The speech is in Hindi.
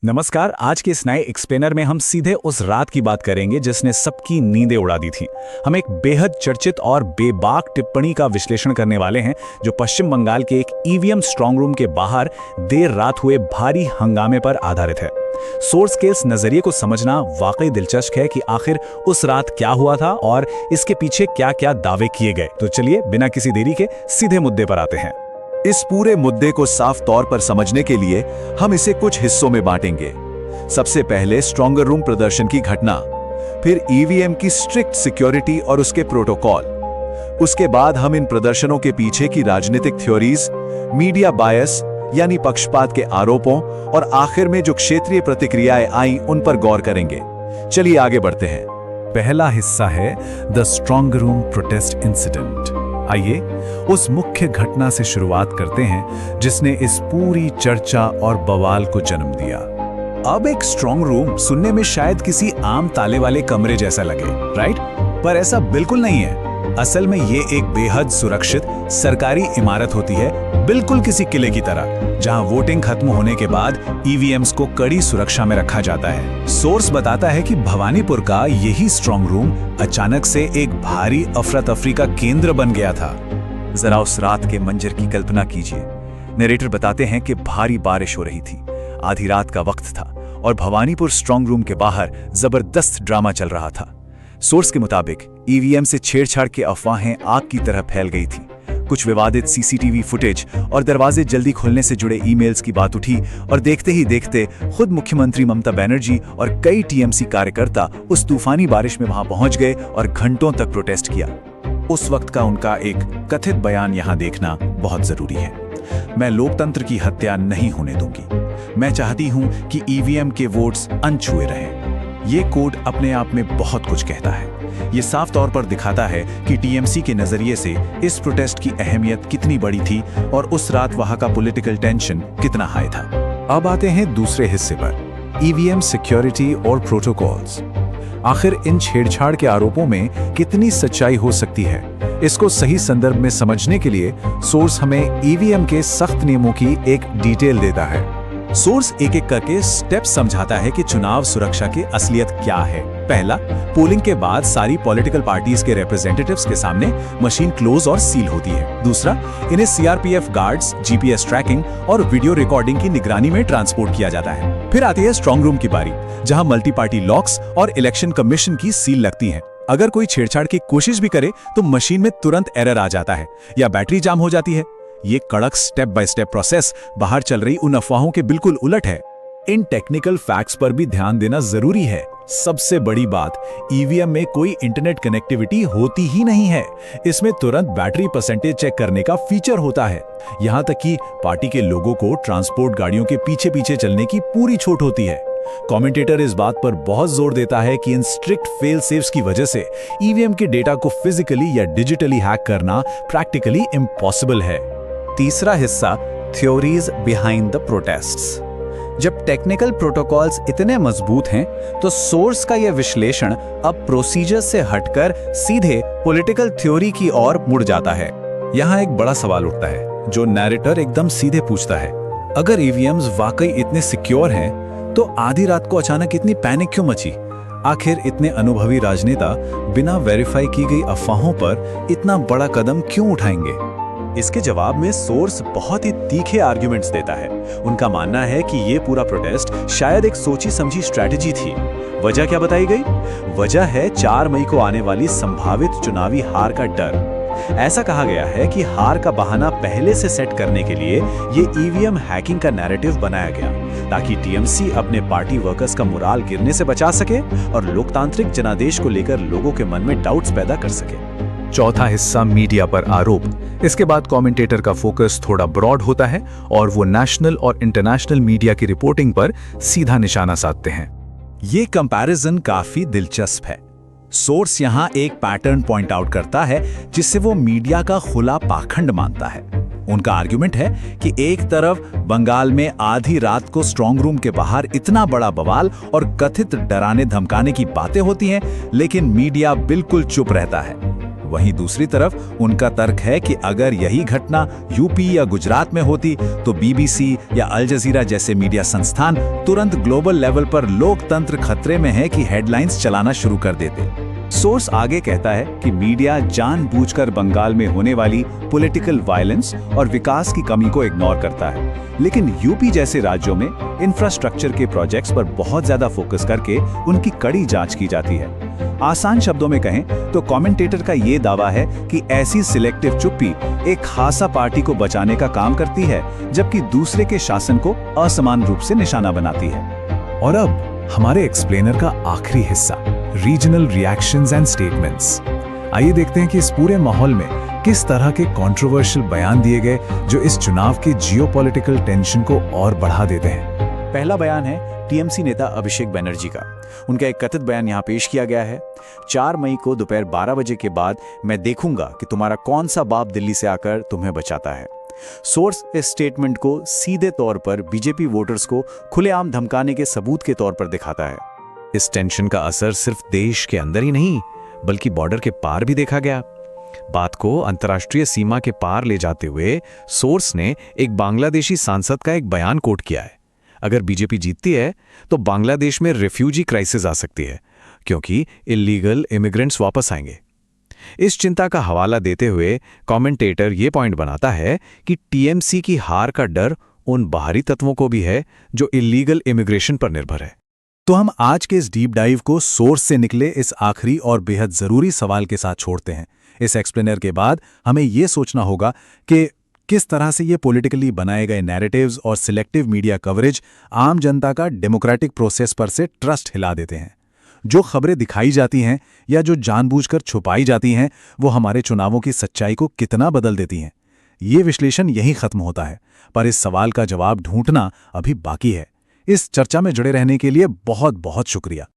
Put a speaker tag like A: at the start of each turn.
A: नमस्कार। आज के इस नए एक्सप्लेनर में हम सीधे उस रात की बात करेंगे जिसने सबकी नींदें उड़ा दी थी। हम एक बेहद चर्चित और बेबाक टिप्पणी का विश्लेषण करने वाले हैं जो पश्चिम बंगाल के एक ईवीएम स्ट्रांग रूम के बाहर देर रात हुए भारी हंगामे पर आधारित है। सोर्स के इस नजरिए को समझना वाकई दिलचस्प है कि आखिर उस रात क्या हुआ था और इसके पीछे क्या क्या दावे किए गए। तो चलिए बिना किसी देरी के सीधे मुद्दे पर आते हैं।
B: इस पूरे मुद्दे को साफ तौर पर समझने के लिए हम इसे कुछ हिस्सों में बांटेंगे। सबसे पहले स्ट्रॉन्गर रूम प्रदर्शन की घटना, फिर ईवीएम की स्ट्रिक्ट सिक्योरिटी और उसके प्रोटोकॉल। उसके बाद हम इन प्रदर्शनों के पीछे की राजनीतिक थ्योरीज, मीडिया बायस यानी पक्षपात के आरोपों और आखिर में जो क्षेत्रीय प्रतिक्रियाएं आई उन पर गौर करेंगे। चलिए आगे बढ़ते हैं।
A: पहला हिस्सा है the strong room protest incident. आइए उस मुख्य घटना से शुरुआत करते हैं जिसने इस पूरी चर्चा और बवाल को जन्म दिया। अब एक स्ट्रॉन्ग रूम सुनने में शायद किसी आम ताले वाले कमरे जैसा लगे, राइट? पर ऐसा बिल्कुल नहीं है। असल में ये एक बेहद सुरक्षित सरकारी इमारत होती है, बिल्कुल किसी किले की तरह, जहां वोटिंग खत्म होने के बाद ईवीएम्स को कड़ी सुरक्षा में रखा जाता है। सोर्स बताता है कि भवानीपुर का यही स्ट्रॉन्ग रूम अचानक से एक भारी अफरा तफरी का केंद्र बन गया था।
B: जरा उस रात के मंजर की कल्पना कीजिए। नरेटर बताते हैं कि भारी बारिश हो रही थी, आधी रात का वक्त था और भवानीपुर स्ट्रॉन्ग रूम के बाहर जबरदस्त ड्रामा चल रहा था। सोर्स के मुताबिक ईवीएम से छेड़छाड़ की अफवाहें आग की तरह फैल गई थी। कुछ विवादित सीसीटीवी फुटेज और दरवाजे जल्दी खोलने से जुड़े ईमेल्स की बात उठी और देखते ही देखते खुद मुख्यमंत्री ममता बनर्जी और कई टीएमसी कार्यकर्ता उस तूफानी बारिश में वहां पहुंच गए और घंटों तक प्रोटेस्ट किया। उस वक्त का उनका एक कथित बयान यहां देखना बहुत जरूरी है। मैं लोकतंत्र की हत्या नहीं होने दूंगी। मैं चाहती हूं कि ईवीएम के वोट्स अनछुए रहें। ये कोड अपने आप में बहुत कुछ कहता है। ये साफ तौर पर दिखाता है कि टीएमसी के नजरिए से इस प्रोटेस्ट की अहमियत कितनी बड़ी थी और उस रात वहां का पॉलिटिकल टेंशन कितना हाई था। अब आते हैं दूसरे हिस्से पर, ईवीएम सिक्योरिटी और प्रोटोकॉल्स। आखिर इन छेड़छाड़ के आरोपों में कितनी सच्चाई हो सकती है? इसको सही संदर्भ में समझने के लिए सोर्स हमें ईवीएम के सख्त नियमों की एक डिटेल देता है। सोर्स एक एक करके स्टेप समझाता है कि चुनाव सुरक्षा की असलियत क्या है। पहला, पोलिंग के बाद सारी पॉलिटिकल पार्टीज के रिप्रेजेंटेटिव्स के सामने मशीन क्लोज और सील होती है। दूसरा, इन्हें सीआरपीएफ गार्ड्स, जीपीएस ट्रैकिंग और वीडियो रिकॉर्डिंग की निगरानी में ट्रांसपोर्ट किया जाता है। फिर आती है स्ट्रॉन्ग रूम की बारी, जहां मल्टी पार्टी लॉक्स और इलेक्शन कमीशन की सील लगती है। अगर कोई छेड़छाड़ की कोशिश भी करे तो मशीन में तुरंत एरर आ जाता है या बैटरी जाम हो जाती है। ये कड़क स्टेप बाय स्टेप प्रोसेस बाहर चल रही उन अफवाहों के बिल्कुल उलट है। इन टेक्निकल फैक्ट्स पर भी ध्यान देना जरूरी है। सबसे बड़ी बात, ईवीएम में कोई इंटरनेट कनेक्टिविटी होती ही नहीं है। इसमें तुरंत बैटरी परसेंटेज चेक करने का फीचर होता है। यहां तक कि पार्टी के लोगों को ट्रांसपोर्ट गाड़ियों के पीछे पीछे चलने की पूरी छूट होती है। कमेंटेटर इस बात पर बहुत जोर देता है कि इन स्ट्रिक्ट फेल सेफ्स की वजह से ईवीएम के डेटा को फिजिकली या डिजिटली हैक करना प्रैक्टिकली इम्पॉसिबल है। तीसरा हिस्सा, थ्योरीज बिहाइंड द प्रोटेस्ट्स। जब टेक्निकल प्रोटोकॉल्स इतने मजबूत हैं तो सोर्स का यह विश्लेषण अब प्रोसीजर से हटकर सीधे पॉलिटिकल थ्योरी की ओर मुड़ जाता है। यहाँ एक बड़ा सवाल उठता है जो नैरेटर एकदम सीधे पूछता है, अगर ईवीएम्स वाकई इतने सिक्योर हैं तो आधी रात को अचानक इतनी पैनिक क्यों मची? आखिर इतने अनुभवी राजनेता बिना वेरीफाई की गई अफवाहों पर इतना बड़ा कदम क्यों उठाएंगे? इसके जवाब में सोर्स बहुत ही तीखे आर्ग्यूमेंट्स देता है। उनका मानना है कि ये पूरा प्रोटेस्ट शायद एक सोची समझी स्ट्रैटेजी थी। वजह क्या बताई गई? वजह है 4 मई को आने वाली संभावित चुनावी हार का डर। ऐसा कहा गया है कि हार का बहाना पहले से सेट करने के लिए ये ईवीएम हैकिंग का नैरेटिव बनाया गया ताकि टीएमसी अपने पार्टी वर्कर्स का मोराल गिरने से बचा सके और लोकतांत्रिक जनादेश को लेकर लोगों के मन में डाउट्स पैदा कर सके। चौथा हिस्सा, मीडिया पर आरोप। इसके बाद कमेंटेटर का फोकस थोड़ा ब्रॉड होता है और वो नेशनल और इंटरनेशनल मीडिया की रिपोर्टिंग पर सीधा निशाना साधते हैं। ये कंपैरिजन काफी दिलचस्प है। सोर्स यहां एक पैटर्न पॉइंट आउट करता है जिससे वो मीडिया का खुला पाखंड मानता है। उनका आर्गुमेंट है कि एक तरफ बंगाल में आधी रात को स्ट्रॉन्ग रूम के बाहर इतना बड़ा बवाल और कथित डराने धमकाने की बातें होती हैं, लेकिन मीडिया बिल्कुल चुप रहता है।
A: वहीं दूसरी तरफ उनका तर्क है कि अगर यही घटना यूपी या गुजरात में होती तो बीबीसी या अल जजीरा जैसे मीडिया संस्थान तुरंत ग्लोबल लेवल पर लोकतंत्र खतरे में है कि हेडलाइंस चलाना शुरू कर देते। सोर्स आगे कहता है कि मीडिया जानबूझकर बंगाल में होने वाली पॉलिटिकल वायलेंस और विकास की कमी को इग्नोर करता है, लेकिन यूपी जैसे राज्यों में इंफ्रास्ट्रक्चर के प्रोजेक्ट्स पर बहुत ज्यादा फोकस करके उनकी कड़ी जांच की जाती है। आसान शब्दों में कहें तो कमेंटेटर का ये दावा है कि ऐसी सिलेक्टिव चुप्पी एक खासा पार्टी को बचाने का काम करती है, जबकि दूसरे के शासन को असमान रूप से निशाना बनाती है। और अब हमारे एक्सप्लेनर का आखिरी हिस्सा, रीजनल रिएक्शंस एंड स्टेटमेंट्स। आइए देखते हैं कि इस पूरे माहौल में किस तरह के कंट्रोवर्शियल बयान दिए गए जो इस चुनाव के जियोपॉलिटिकल टेंशन को और बढ़ा देते हैं।
B: पहला बयान है टीएमसी नेता अभिषेक बनर्जी का। उनका एक कथित बयान यहाँ पेश किया गया है। 4 मई को दोपहर 12 बजे के बाद मैं देखूंगा कि तुम्हारा कौन सा बाप दिल्ली से आकर तुम्हें बचाता है। सोर्स इस स्टेटमेंट को सीधे तौर पर बीजेपी वोटर्स को खुलेआम धमकाने के सबूत के तौर पर दिखाता है।
C: इस टेंशन का असर सिर्फ देश के अंदर ही नहीं बल्कि बॉर्डर के पार भी देखा गया। बात को अंतर्राष्ट्रीय सीमा के पार ले जाते हुए सोर्स ने एक बांग्लादेशी सांसद का एक बयान कोट किया है। अगर बीजेपी जीतती है तो बांग्लादेश में रिफ्यूजी क्राइसिस आ सकती है क्योंकि इलीगल इमिग्रेंट्स वापस आएंगे। इस चिंता का हवाला देते हुए कमेंटेटर ये पॉइंट बनाता है कि टीएमसी की हार का डर उन बाहरी तत्वों को भी है जो इलीगल इमिग्रेशन पर निर्भर है।
A: तो हम आज के इस डीप डाइव को सोर्स से निकले इस आखिरी और बेहद जरूरी सवाल के साथ छोड़ते हैं। इस एक्सप्लेनर के बाद हमें यह सोचना होगा कि किस तरह से ये पॉलिटिकली बनाए गए नैरेटिव्स और सिलेक्टिव मीडिया कवरेज आम जनता का डेमोक्रेटिक प्रोसेस पर से ट्रस्ट हिला देते हैं। जो खबरें दिखाई जाती हैं या जो जानबूझकर छुपाई जाती हैं वो हमारे चुनावों की सच्चाई को कितना बदल देती हैं। ये विश्लेषण यहीं खत्म होता है, पर इस सवाल का जवाब ढूंढना अभी बाकी है। इस चर्चा में जुड़े रहने के लिए बहुत बहुत शुक्रिया।